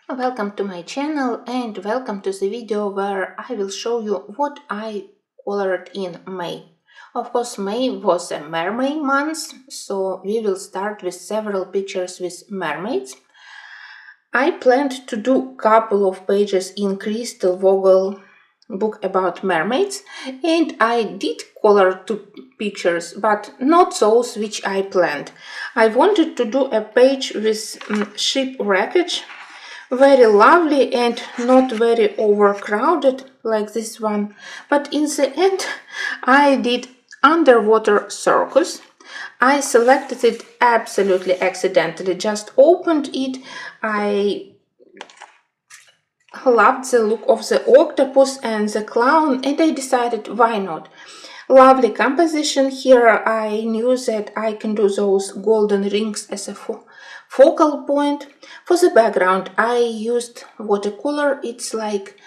Welcome to my channel and welcome to the video where I will show you what I colored in May. Of course, May was a mermaid month, so we will start with several pictures with mermaids. I planned to do a couple of pages in Crystal Vogel book about mermaids, and I did color two pictures, but not those which I planned. I wanted to do a page with ship wreckage, very lovely and not very overcrowded like this one, but in the end I did underwater circus. I selected it absolutely accidentally, just opened it. I loved the look of the octopus and the clown, and I decided why not. Lovely composition here. I knew that I can do those golden rings as a focal point. For the background I used watercolor. It's like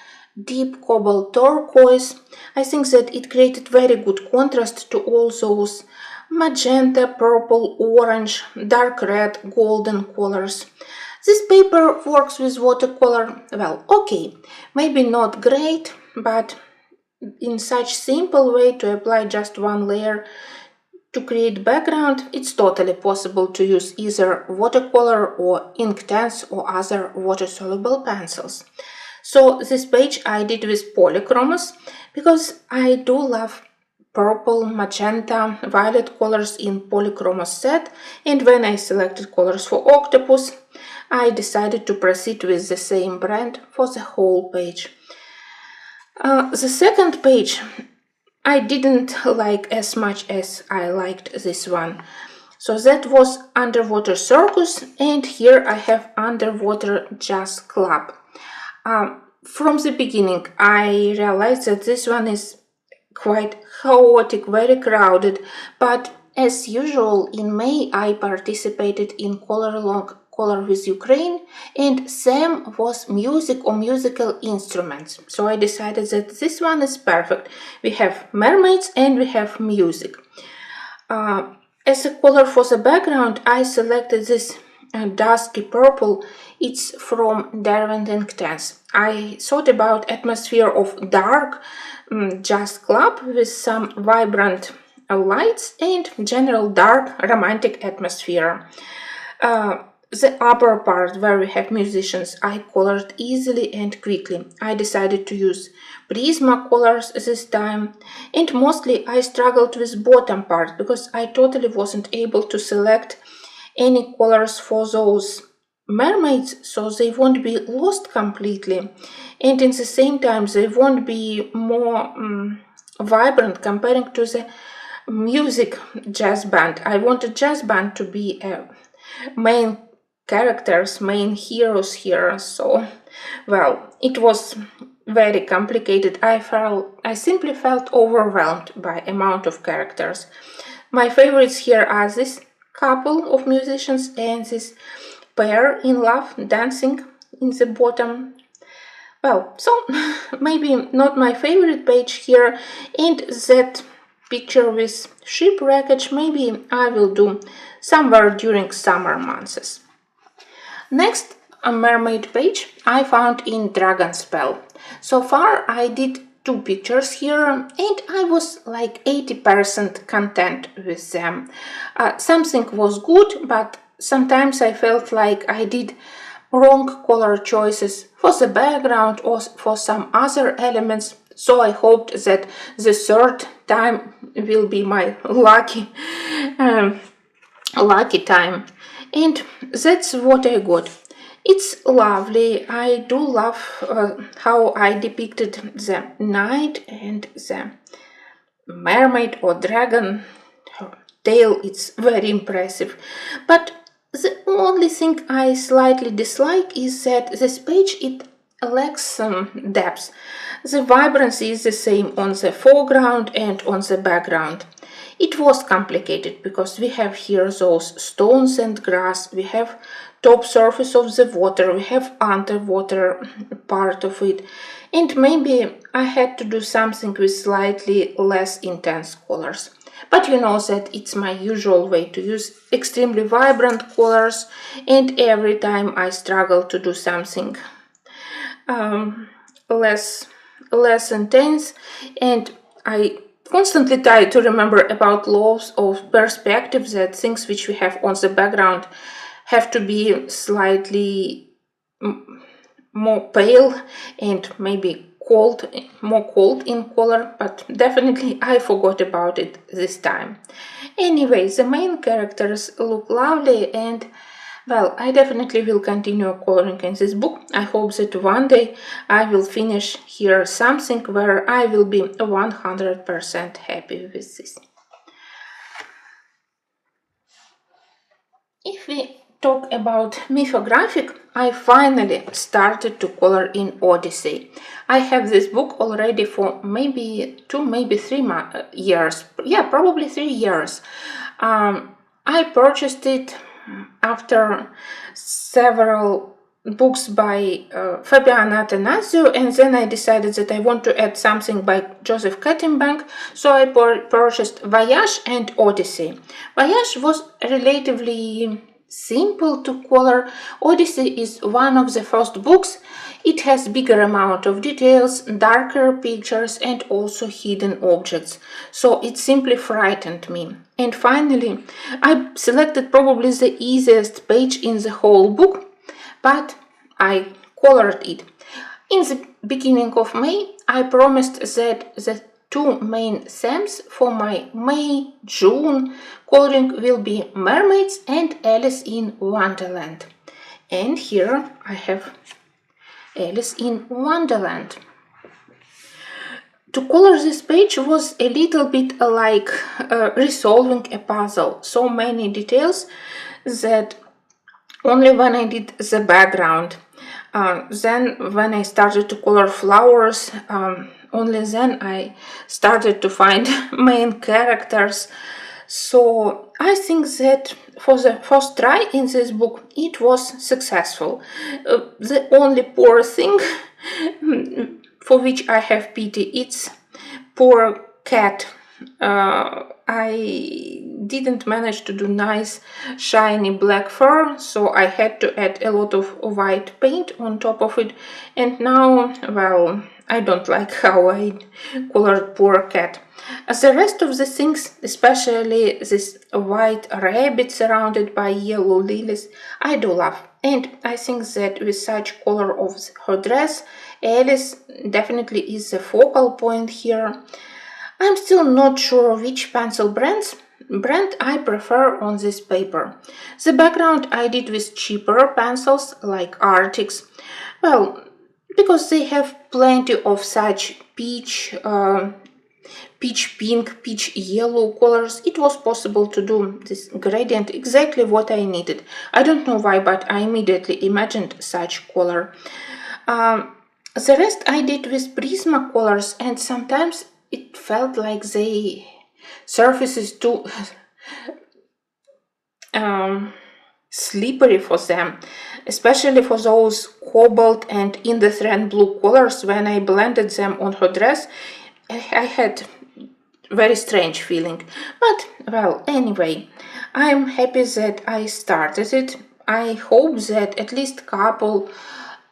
deep cobalt turquoise. I think that it created very good contrast to all those magenta, purple, orange, dark red, golden colors. This paper works with watercolor well, okay, maybe not great, but in such simple way to apply just one layer to create background, it's totally possible to use either watercolor or Inktense or other water-soluble pencils. So this page I did with polychromos because I do love purple, magenta, violet colors in polychromos set, and when I selected colors for octopus, I decided to proceed with the same brand for the whole page. The second page I didn't like as much as I liked this one. So that was Underwater Circus, and here I have Underwater Jazz Club. From the beginning I realized that this one is quite chaotic, very crowded, but as usual in May I participated in Color with Ukraine, and theme was music or musical instruments. So I decided that this one is perfect. We have mermaids and we have music. As a color for the background I selected this dusky purple. It's from Derwent Inktense. I thought about atmosphere of dark jazz club with some vibrant lights and general dark romantic atmosphere. The upper part where we have musicians I colored easily and quickly. I decided to use Prisma colors this time, and mostly I struggled with bottom part because I totally wasn't able to select any colors for those mermaids, so they won't be lost completely, and in the same time they won't be more vibrant comparing to the music jazz band. I wanted jazz band to be a main characters, main heroes here, so well, it was very complicated. I simply felt overwhelmed by amount of characters. My favorites here are this couple of musicians and this pair in love dancing in the bottom. Well, so maybe not my favorite page here, and that picture with ship wreckage maybe I will do somewhere during summer months. Next, a mermaid page I found in Dragon Spell. So far I did two pictures here and I was like 80% content with them. Something was good, but sometimes I felt like I did wrong color choices for the background or for some other elements. So I hoped that the third time will be my lucky time. And that's what I got. It's lovely. I do love how I depicted the knight and the mermaid or dragon tail. It's very impressive. But the only thing I slightly dislike is that this page it lacks some depth. The vibrancy is the same on the foreground and on the background. It was complicated because we have here those stones and grass, we have top surface of the water, we have underwater part of it, and maybe I had to do something with slightly less intense colors. But you know that it's my usual way to use extremely vibrant colors, and every time I struggle to do something less intense, and I constantly try to remember about laws of perspective, that things which we have on the background have to be slightly more pale and maybe more cold in color, but definitely I forgot about it this time. Anyway, the main characters look lovely, and well, I definitely will continue coloring in this book. I hope that one day I will finish here something where I will be 100% happy with this. If we talk about Mythographic, I finally started to color in Odyssey. I have this book already for maybe 2, maybe 3 years. Yeah, probably 3 years. I purchased it after several books by Fabiana Attanasio, and then I decided that I want to add something by Joseph Kettenbank, so I purchased Voyage and Odyssey. Voyage was relatively simple to color. Odyssey is one of the first books. It has bigger amount of details, darker pictures, and also hidden objects, so it simply frightened me. And finally, I selected probably the easiest page in the whole book, but I colored it. In the beginning of May, I promised that the 2 main themes for my May-June coloring will be Mermaids and Alice in Wonderland. And here I have Alice in Wonderland. To color this page was a little bit like resolving a puzzle. So many details that only when I did the background, then when I started to color flowers, only then I started to find main characters. So I think that for the first try in this book it was successful. The only poor thing for which I have pity, it's poor cat. I didn't manage to do nice shiny black fur, so I had to add a lot of white paint on top of it, and now, well, I don't like how I colored poor cat. As the rest of the things, especially this white rabbit surrounded by yellow lilies, I do love. And I think that with such color of her dress, Alice definitely is the focal point here. I'm still not sure which pencil brand I prefer on this paper. The background I did with cheaper pencils like Arctics. Well, because they have plenty of such peach pink, peach yellow colors, it was possible to do this gradient exactly what I needed. I don't know why, but I immediately imagined such color. The rest I did with Prismacolors, and sometimes it felt like the surface is too slippery for them, especially for those cobalt and indifferent blue colors. When I blended them on her dress, I had very strange feeling. But well, anyway, I'm happy that I started it. I hope that at least couple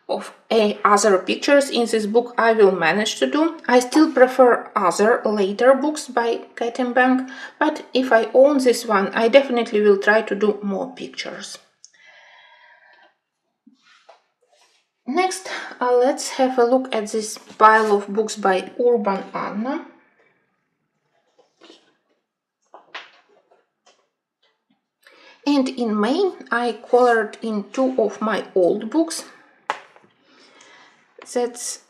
of other pictures in this book I will manage to do. I still prefer other later books by Kettenbank, but if I own this one, I definitely will try to do more pictures. Next, let's have a look at this pile of books by Urban Anna. And in May, I colored in 2 of my old books. That's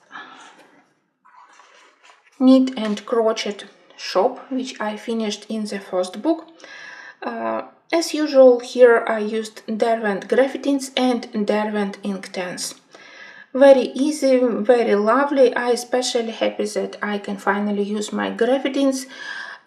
Knit and Crochet Shop, which I finished in the first book. As usual, here I used Derwent Graphitins and Derwent Inktense. Very easy, very lovely. I especially happy that I can finally use my graphitins.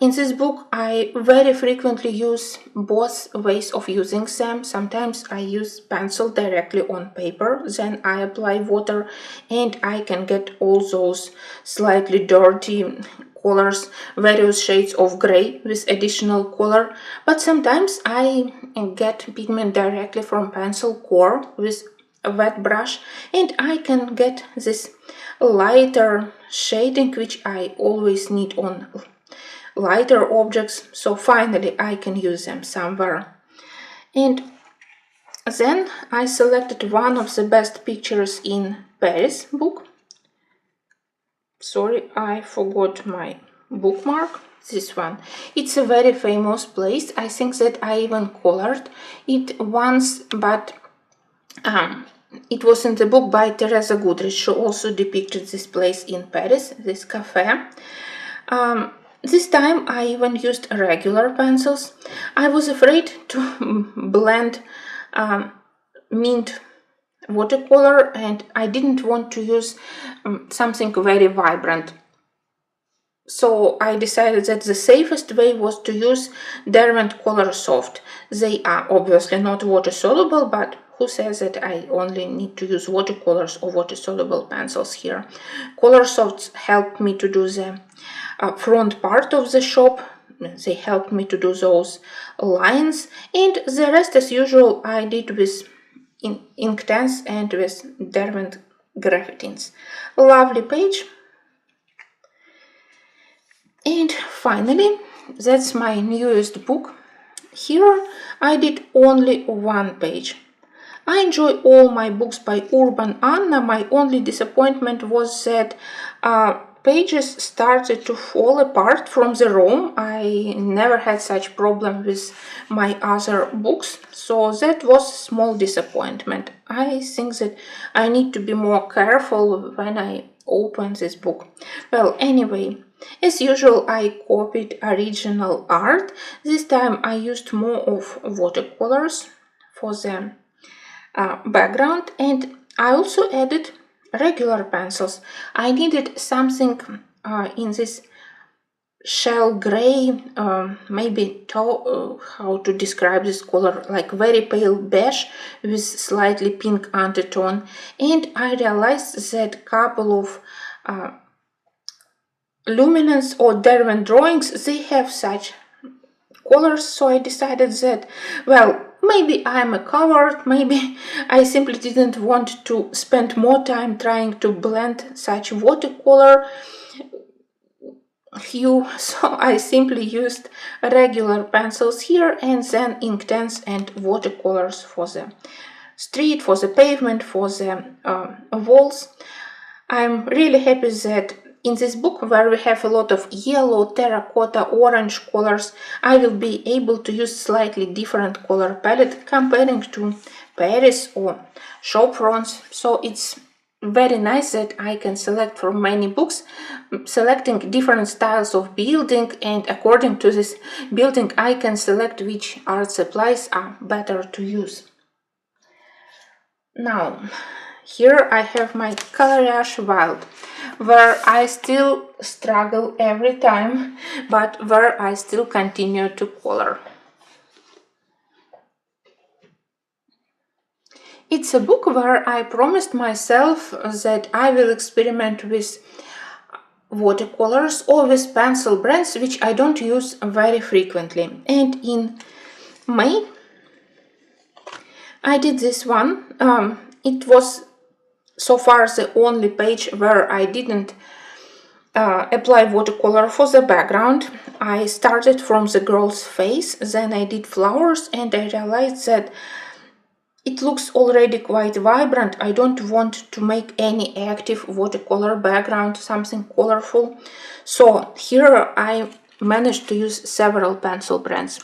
In this book, I very frequently use both ways of using them. Sometimes I use pencil directly on paper, then I apply water, and I can get all those slightly dirty colors, various shades of gray with additional color, but sometimes I get pigment directly from pencil core with a wet brush, and I can get this lighter shading which I always need on lighter objects, so finally I can use them somewhere. And then I selected one of the best pictures in Paris book. Sorry, I forgot my bookmark. This one. It's a very famous place. I think that I even colored it once, but it was in the book by Teresa Goodridge. She also depicted this place in Paris, this cafe. This time I even used regular pencils. I was afraid to blend mint watercolor, and I didn't want to use something very vibrant. So I decided that the safest way was to use Derwent Color Soft. They are obviously not water soluble, but who says that I only need to use watercolors or water soluble pencils here? Color Softs helped me to do the front part of the shop. They helped me to do those lines, and the rest as usual I did with Inktense and with Derwent Graphitins. Lovely page. And finally, that's my newest book. Here I did only one page. I enjoy all my books by Urban Anna. My only disappointment was that pages started to fall apart from the roam. I never had such problem with my other books, so that was a small disappointment. I think that I need to be more careful when I open this book. Well, anyway, as usual, I copied original art. This time I used more of watercolors for the background, and I also added regular pencils. I needed something in this shell gray, maybe how to describe this color, like very pale beige with slightly pink undertone, and I realized that couple of Luminance or Derwent drawings, they have such colors, so I decided that, well, maybe I'm a coward, maybe I simply didn't want to spend more time trying to blend such watercolor hue, so I simply used regular pencils here and then Inktense and watercolors for the street, for the pavement, for the walls. I'm really happy that in this book, where we have a lot of yellow, terracotta, orange colors, I will be able to use slightly different color palette comparing to Paris or shop fronts. So it's very nice that I can select from many books, selecting different styles of building, and according to this building I can select which art supplies are better to use. Now, here I have my Coloriage Wild, where I still struggle every time, but where I still continue to color. It's a book where I promised myself that I will experiment with watercolors or with pencil brands which I don't use very frequently. And in May I did this one. It was so far the only page where I didn't apply watercolor for the background. I started from the girl's face, then I did flowers, and I realized that it looks already quite vibrant. I don't want to make any active watercolor background, something colorful. So here I managed to use several pencil brands.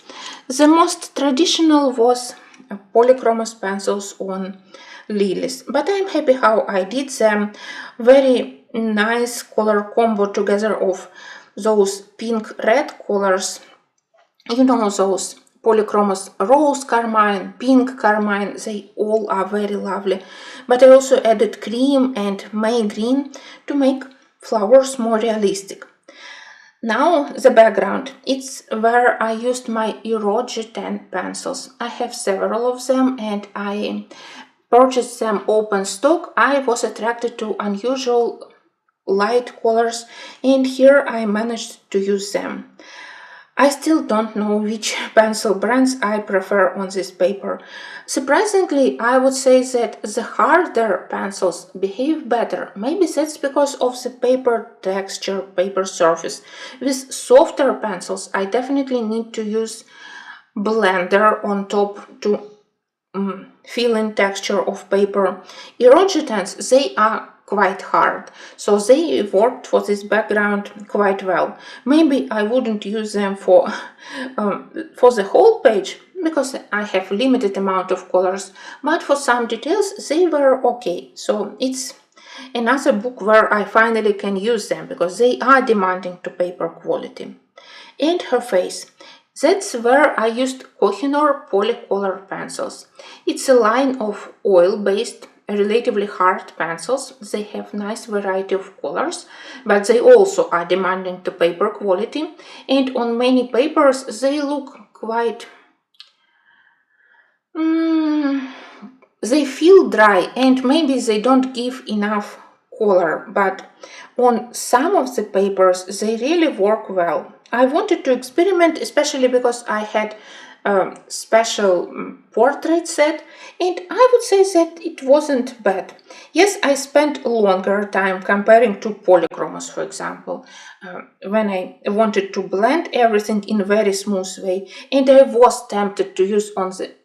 The most traditional was polychromos pencils on lilies, but I'm happy how I did them. Very nice color combo together of those pink red colors, you know, those polychromos rose carmine, pink carmine, they all are very lovely. But I also added cream and May green to make flowers more realistic. Now the background, it's where I used my Eroge 10 pencils. I have several of them and I purchased them open stock. I was attracted to unusual light colors, and here I managed to use them. I still don't know which pencil brands I prefer on this paper. Surprisingly, I would say that the harder pencils behave better. Maybe that's because of the paper texture, paper surface. With softer pencils, I definitely need to use blender on top to feel in texture of paper. Irrogitants, they are quite hard, so they worked for this background quite well. Maybe I wouldn't use them for the whole page because I have limited amount of colors, but for some details they were okay. So it's another book where I finally can use them because they are demanding to paper quality. And her face. That's where I used Kohinoor Polycolor pencils. It's a line of oil-based, relatively hard pencils. They have nice variety of colors, but they also are demanding to paper quality, and on many papers they look quite... they feel dry and maybe they don't give enough color, but on some of the papers they really work well. I wanted to experiment, especially because I had a special portrait set, and I would say that it wasn't bad. Yes, I spent longer time comparing to polychromos, for example, when I wanted to blend everything in a very smooth way, and I was tempted to use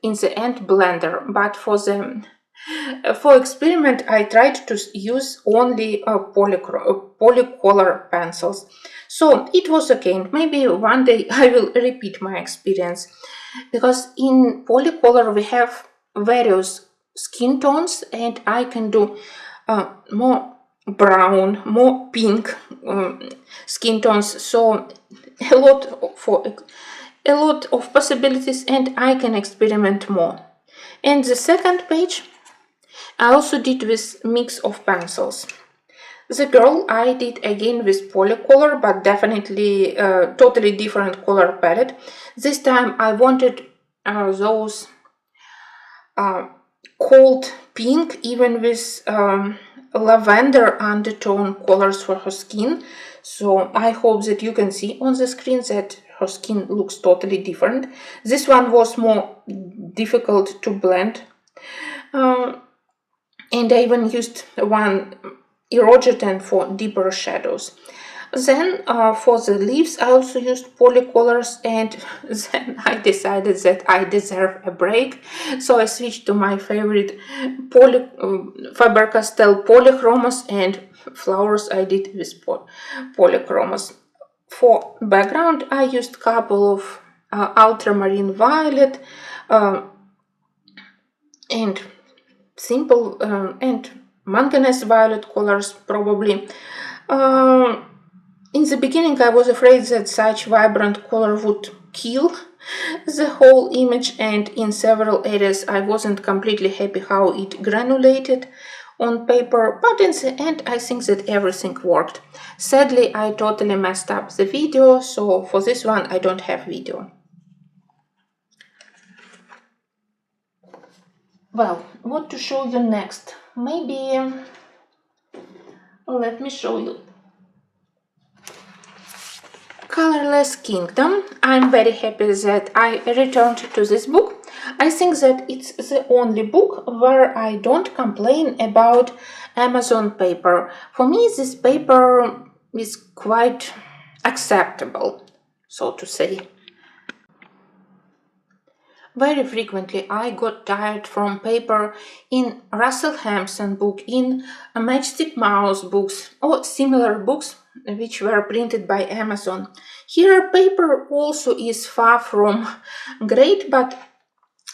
in the end blender, but for experiment I tried to use only polycolor pencils. So it was okay, and maybe one day I will repeat my experience, because in polycolor we have various skin tones, and I can do more brown, more pink skin tones, so a lot of possibilities, and I can experiment more. And the second page I also did with mix of pencils. The girl I did again with polycolor, but definitely totally different color palette. This time I wanted those cold pink, even with lavender undertone colors for her skin. So I hope that you can see on the screen that her skin looks totally different. This one was more difficult to blend. And I even used one irrogitant for deeper shadows. Then for the leaves I also used polycolors, and then I decided that I deserve a break, so I switched to my favorite Faber-Castell polychromos, and flowers I did with polychromos. For background I used a couple of ultramarine violet and simple and manganese violet colors probably. In the beginning I was afraid that such vibrant color would kill the whole image, and in several areas I wasn't completely happy how it granulated on paper, but in the end I think that everything worked. Sadly, I totally messed up the video, so for this one I don't have video. Well, what to show you next? Maybe let me show you Colorless Kingdom. I'm very happy that I returned to this book. I think that it's the only book where I don't complain about Amazon paper. For me, this paper is quite acceptable, so to say. Very frequently I got tired from paper in Russell Hampson book, in Matchstick Mouse books, or similar books which were printed by Amazon. Here paper also is far from great, but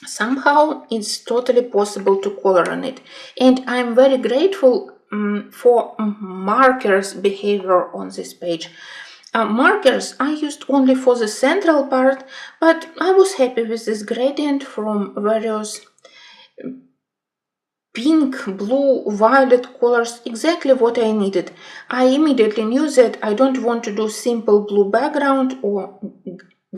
somehow it's totally possible to color on it. And I'm very grateful for markers behavior on this page. Markers I used only for the central part, but I was happy with this gradient from various pink, blue, violet colors, exactly what I needed. I immediately knew that I don't want to do simple blue background or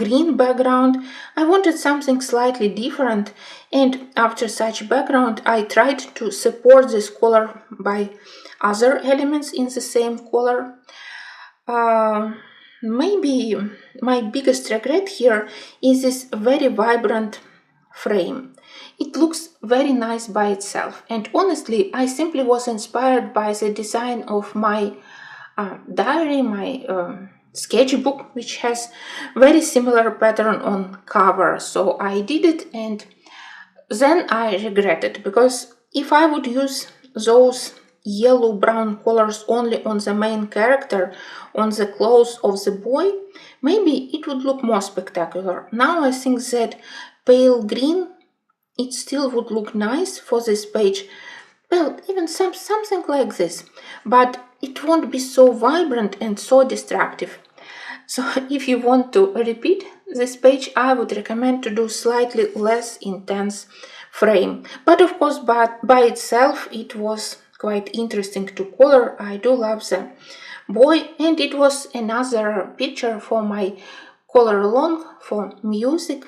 green background. I wanted something slightly different, and after such background I tried to support this color by other elements in the same color. Maybe my biggest regret here is this very vibrant frame. It looks very nice by itself, and honestly I simply was inspired by the design of my diary, my sketchbook, which has very similar pattern on cover, so I did it, and then I regret it, because if I would use those yellow brown colors only on the main character, on the clothes of the boy, maybe it would look more spectacular. Now I think that pale green, it still would look nice for this page. Well, even something like this, but it won't be so vibrant and so destructive. So if you want to repeat this page, I would recommend to do slightly less intense frame. But of course, by itself, it was quite interesting to color. I do love the boy, and it was another picture for my color along for music.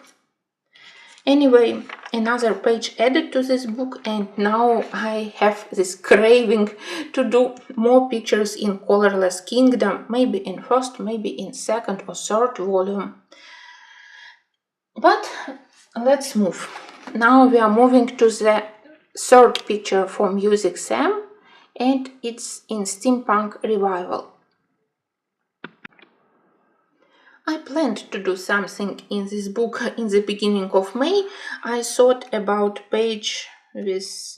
Anyway, another page added to this book, and now I have this craving to do more pictures in Colorless Kingdom, maybe in first, maybe in second or third volume. But let's move. Now we are moving to the third picture for Music Sam, and it's in Steampunk Revival. I planned to do something in this book in the beginning of May. I thought about page with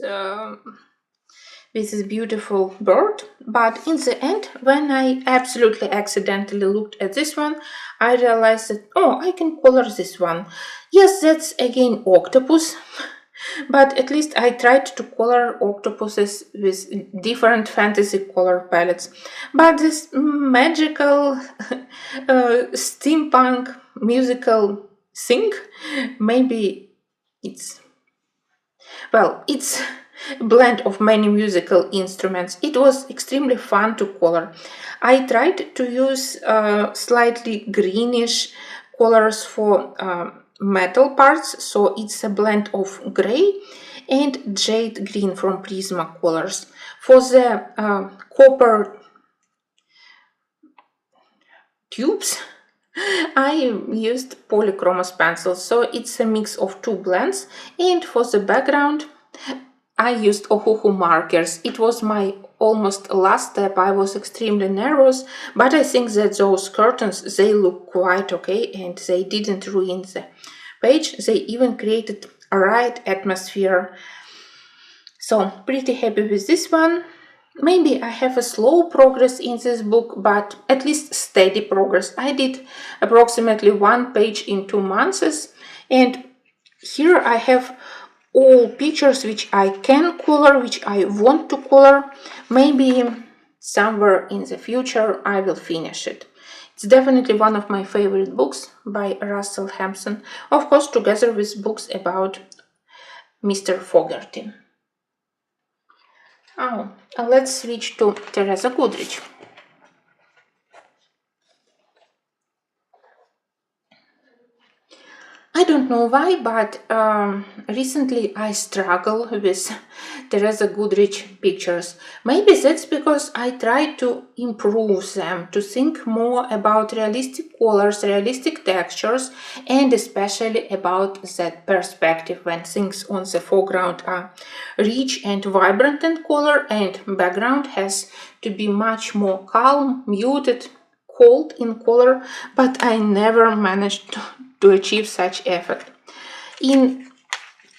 this beautiful bird, but in the end, when I absolutely accidentally looked at this one, I realized that, oh, I can color this one. Yes, that's again octopus. But at least I tried to color octopuses with different fantasy color palettes. But this magical steampunk musical thing, maybe it's a blend of many musical instruments. It was extremely fun to color. I tried to use slightly greenish colors for metal parts, so it's a blend of gray and jade green from Prisma Colors. For the copper tubes, I used polychromos pencils, so it's a mix of two blends. And for the background, I used Ohuhu markers. It was my almost last step. I was extremely nervous, but I think that those curtains, they look quite okay, and they didn't ruin the page. They even created a right atmosphere. So pretty happy with this one. Maybe I have a slow progress in this book, but at least steady progress. I did approximately one page in 2 months, and here I have all pictures which I can color, which I want to color. Maybe somewhere in the future I will finish it. It's definitely one of my favorite books by Russell Hampson, of course together with books about Mr. Fogarty. Oh, let's switch to Teresa Goodridge. I don't know why, but recently I struggle with Teresa Goodridge pictures. Maybe that's because I try to improve them, to think more about realistic colors, realistic textures, and especially about that perspective when things on the foreground are rich and vibrant in color, and background has to be much more calm, muted, cold in color, but I never managed to achieve such effect. In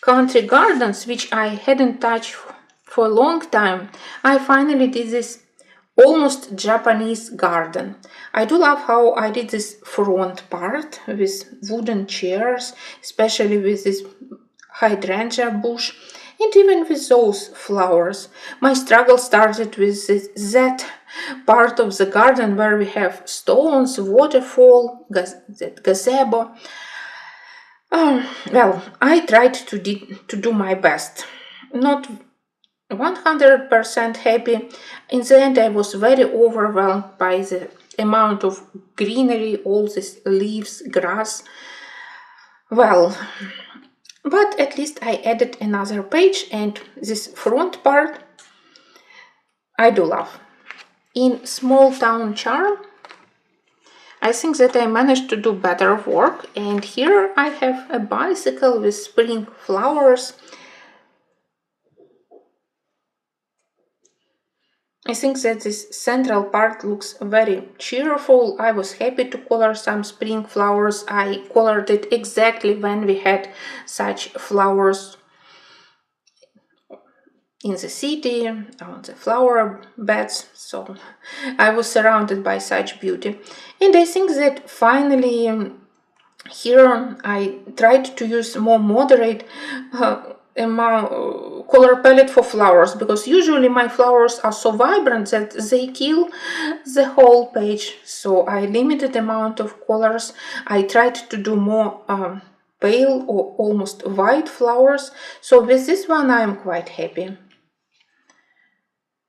Country Gardens, which I hadn't touched for a long time, I finally did this almost Japanese garden. I do love how I did this front part with wooden chairs, especially with this hydrangea bush, and even with those flowers. My struggle started with that part of the garden where we have stones, waterfall, gazebo. Well, I tried to do my best. Not 100% happy. In the end, I was very overwhelmed by the amount of greenery, all these leaves, grass. Well, but at least I added another page, and this front part I do love. In Small Town Charm, I think that I managed to do better work, and here I have a bicycle with spring flowers. I think that this central part looks very cheerful. I was happy to color some spring flowers. I colored it exactly when we had such flowers in the city, on the flower beds, so I was surrounded by such beauty. And I think that finally here I tried to use more moderate color palette for flowers, because usually my flowers are so vibrant that they kill the whole page. So I limited amount of colors. I tried to do more pale or almost white flowers. So with this one I'm quite happy.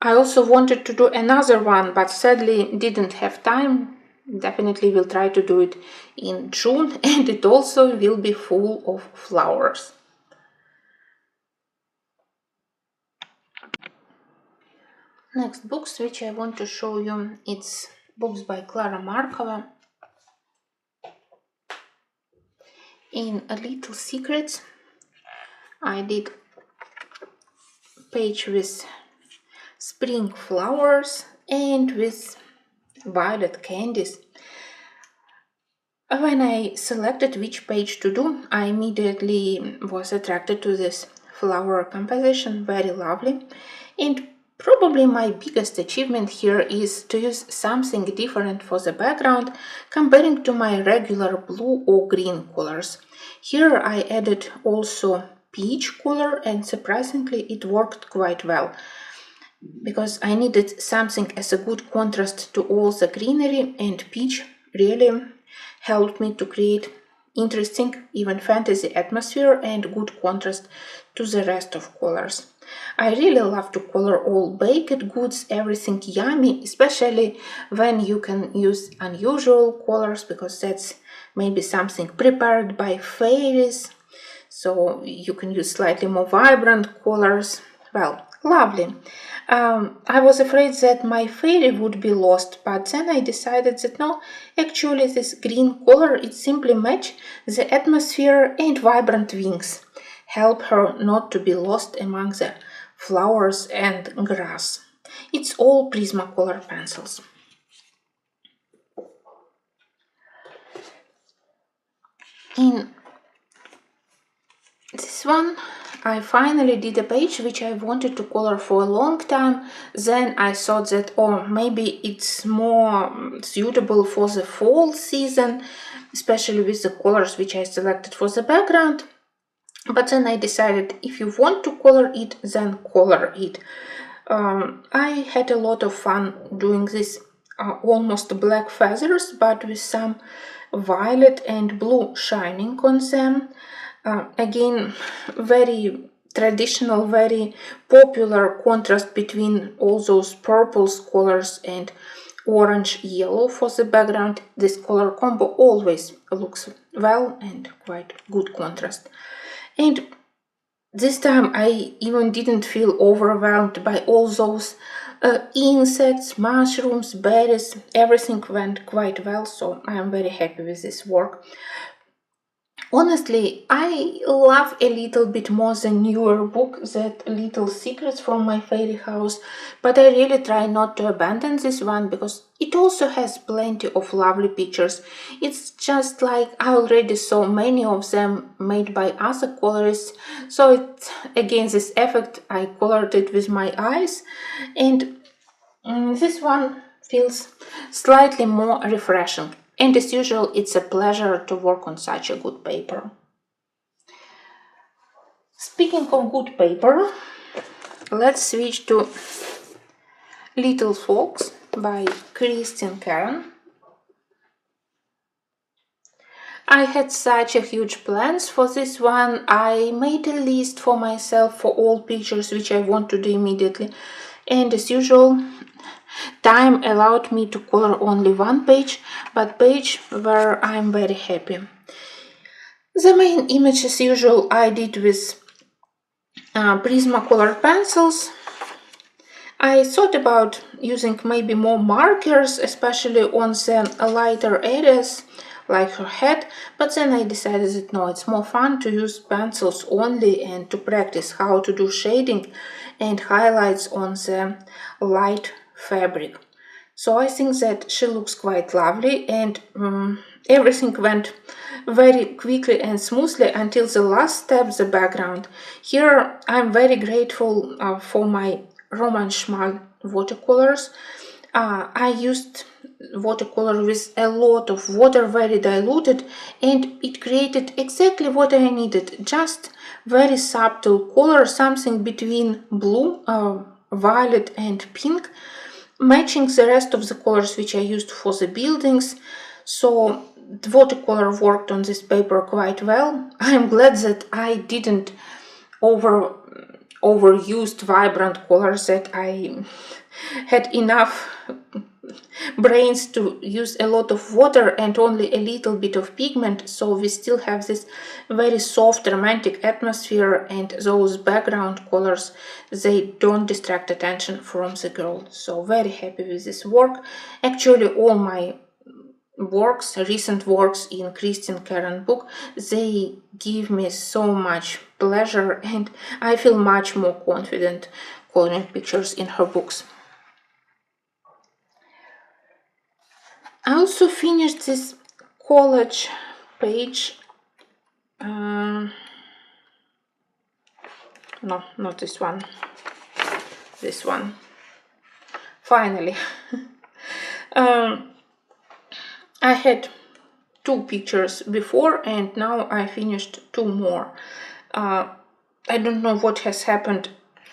I also wanted to do another one, but sadly didn't have time. Definitely will try to do it in June, and it also will be full of flowers. Next books which I want to show you, it's books by Klara Markova. In A Little Secrets, I did page with spring flowers and with violet candies. When I selected which page to do, I immediately was attracted to this flower composition, very lovely. And probably my biggest achievement here is to use something different for the background comparing to my regular blue or green colors. Here I added also peach color, and surprisingly it worked quite well, because I needed something as a good contrast to all the greenery, and peach really helped me to create interesting, even fantasy atmosphere and good contrast to the rest of colors. I really love to color all baked goods, everything yummy, especially when you can use unusual colors, because that's maybe something prepared by fairies, so you can use slightly more vibrant colors. Well, lovely. I was afraid that my fairy would be lost, but then I decided that no, actually this green color, it simply matches the atmosphere, and vibrant wings help her not to be lost among the flowers and grass. It's all Prismacolor pencils. In this one, I finally did a page which I wanted to color for a long time. Then I thought that, oh, maybe it's more suitable for the fall season, especially with the colors which I selected for the background. But then I decided, if you want to color it, then color it. I had a lot of fun doing this almost black feathers, but with some violet and blue shining on them. Again, very traditional, very popular contrast between all those purple colors and orange yellow for the background. This color combo always looks well and quite good contrast. And this time I even didn't feel overwhelmed by all those insects, mushrooms, berries. Everything went quite well, so I am very happy with this work. Honestly, I love a little bit more the newer book, that Little Secrets from My Fairy House, but I really try not to abandon this one, because it also has plenty of lovely pictures. It's just like I already saw many of them made by other colorists, so it, again, this effect, I colored it with my eyes, and this one feels slightly more refreshing. And as usual, it's a pleasure to work on such a good paper. Speaking of good paper, let's switch to Little Folks by Christine Karen. I had such a huge plans for this one. I made a list for myself for all pictures which I want to do immediately. And as usual, time allowed me to color only one page, but page where I'm very happy. The main image, as usual, I did with Prismacolor pencils. I thought about using maybe more markers, especially on the lighter areas like her head, but then I decided that no, it's more fun to use pencils only and to practice how to do shading and highlights on the light fabric. So I think that she looks quite lovely, and everything went very quickly and smoothly until the last step, the background. Here I'm very grateful for my Roman Schmal watercolors. I used watercolor with a lot of water, very diluted, and it created exactly what I needed. Just very subtle color, something between blue, violet and pink, matching the rest of the colors which I used for the buildings. So the watercolor worked on this paper quite well. I'm glad that I didn't overused vibrant colors, that I had enough brains to use a lot of water and only a little bit of pigment, so we still have this very soft romantic atmosphere, and those background colors, they don't distract attention from the girl. So very happy with this work. Actually all my works, recent works in Christine Karen book, they give me so much pleasure, and I feel much more confident coloring pictures in her books. I also finished this collage page. No, not this one. This one. Finally. I had 2 pictures before, and now I finished 2 more. I don't know what has happened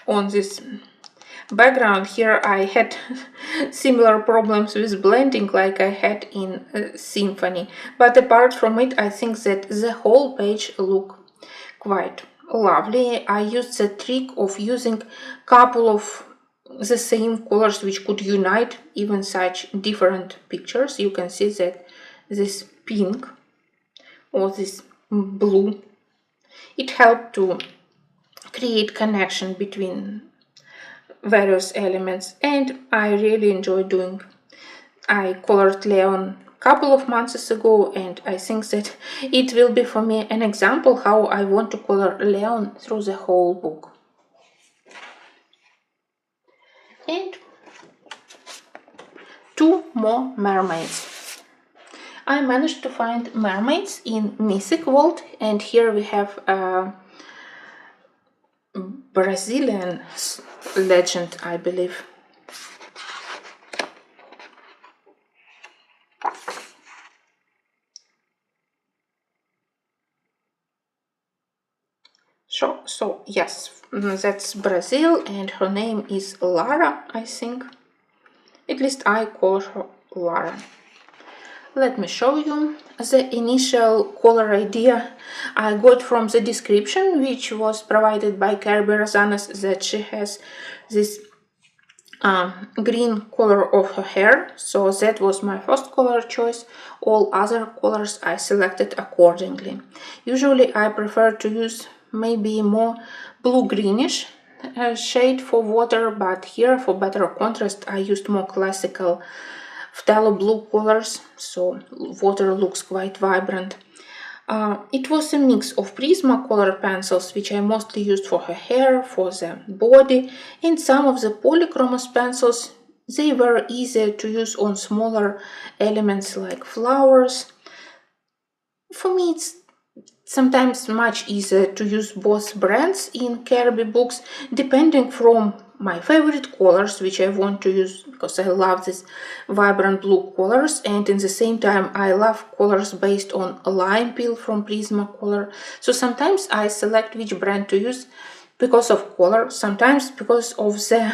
on this background. Here I had similar problems with blending like I had in Symphony, but apart from it, I think that the whole page look quite lovely. I used the trick of using couple of the same colors which could unite even such different pictures. You can see that this pink or this blue, it helped to create connection between various elements, and I really enjoy doing. I colored Leon a couple of months ago, and I think that it will be for me an example how I want to color Leon through the whole book. And 2 more mermaids. I managed to find mermaids in Mythic World, and here we have a Brazilian legend, I believe. So yes, that's Brazil, and her name is Lara, I think. At least I call her Lara. Let me show you the initial color idea I got from the description, which was provided by Kirby Razanas, that she has this green color of her hair. So that was my first color choice. All other colors I selected accordingly. Usually I prefer to use maybe more blue-greenish shade for water, but here for better contrast I used more classical phthalo blue colors, so water looks quite vibrant. It was a mix of Prismacolor pencils, which I mostly used for her hair, for the body, and some of the polychromos pencils. They were easier to use on smaller elements like flowers. For me, it's sometimes much easier to use both brands in Kirby books, depending from my favorite colors, which I want to use because I love these vibrant blue colors, and in the same time I love colors based on lime peel from Prismacolor. So sometimes I select which brand to use because of color, sometimes because of the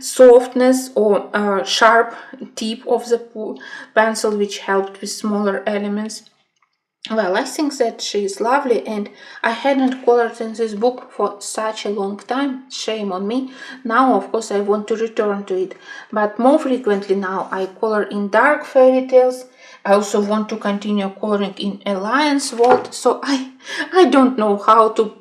softness or sharp tip of the pencil, which helped with smaller elements. Well, I think that she is lovely, and I hadn't colored in this book for such a long time. Shame on me. Now, of course, I want to return to it, but more frequently now I color in dark fairy tales. I also want to continue coloring in Alliance World, so I don't know how to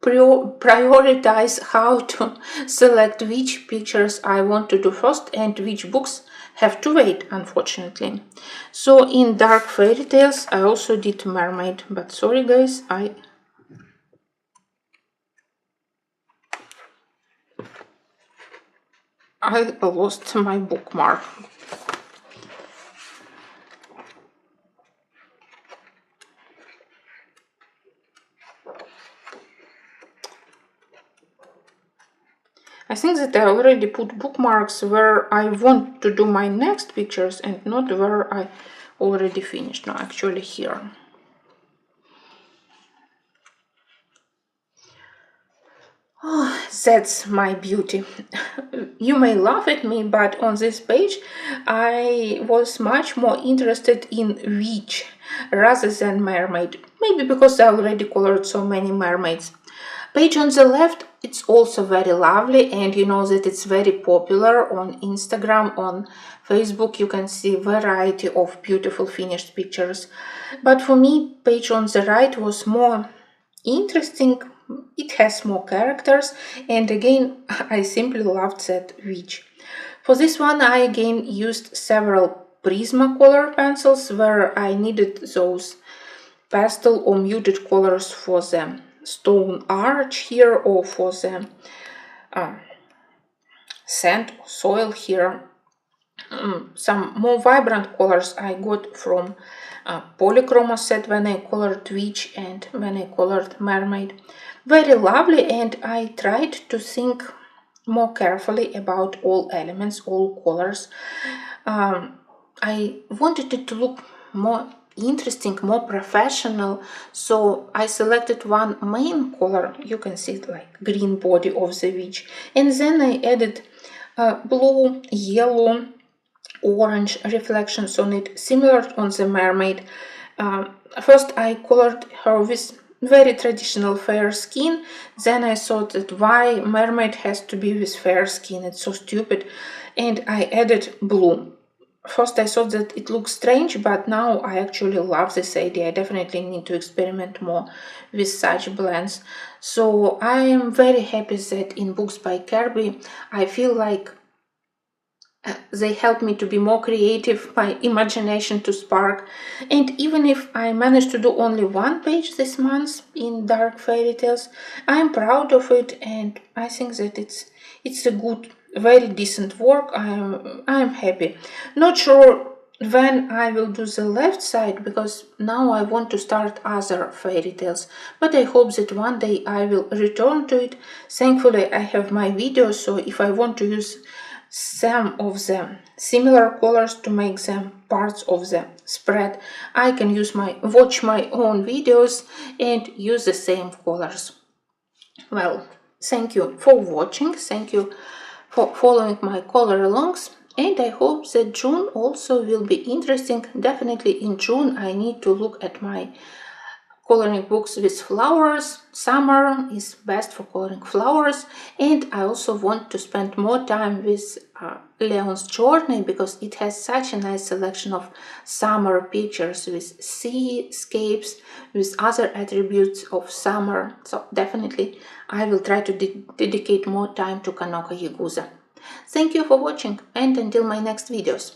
prioritize, how to select which pictures I want to do first and which books have to wait, unfortunately. So in dark fairy tales I also did mermaid, but sorry guys, I lost my bookmark. I think that I already put bookmarks where I want to do my next pictures and not where I already finished. No, actually here. Oh, that's my beauty. You may laugh at me, but on this page I was much more interested in witch rather than mermaid. Maybe because I already colored so many mermaids. Page on the left, it's also very lovely, and you know that it's very popular on Instagram, on Facebook. You can see variety of beautiful finished pictures. But for me, page on the right was more interesting. It has more characters, and again I simply loved that witch. For this one I again used several Prismacolor pencils where I needed those pastel or muted colors for the stone arch here, or for the sand or soil here. Some more vibrant colors I got from polychroma set when I colored witch and when I colored mermaid. Very lovely, and I tried to think more carefully about all elements, all colors. I wanted it to look more interesting, more professional, so I selected one main color. You can see it like green body of the witch, and then I added blue, yellow, orange reflections on it, similar on the mermaid. First I colored her with very traditional fair skin, then I thought that why mermaid has to be with fair skin, it's so stupid, and I added blue. First I thought that it looks strange, but now I actually love this idea. I definitely need to experiment more with such blends. So I am very happy that in books by Kirby I feel like they help me to be more creative, my imagination to spark. And even if I managed to do only one page this month in dark fairy tales, I'm proud of it, and I think that it's a good, very decent work. I'm happy. Not sure when I will do the left side, because now I want to start other fairy tales, but I hope that one day I will return to it. Thankfully I have my videos, so if I want to use some of the similar colors to make them parts of the spread, I can watch my own videos and use the same colors. Well, thank you for watching, thank you for following my color alongs, and I hope that June also will be interesting. Definitely in June I need to look at my coloring books with flowers. Summer is best for coloring flowers, and I also want to spend more time with Leon's journey, because it has such a nice selection of summer pictures with seascapes, with other attributes of summer. So definitely I will try to dedicate more time to Kanoka Yaguza. Thank you for watching, and until my next videos.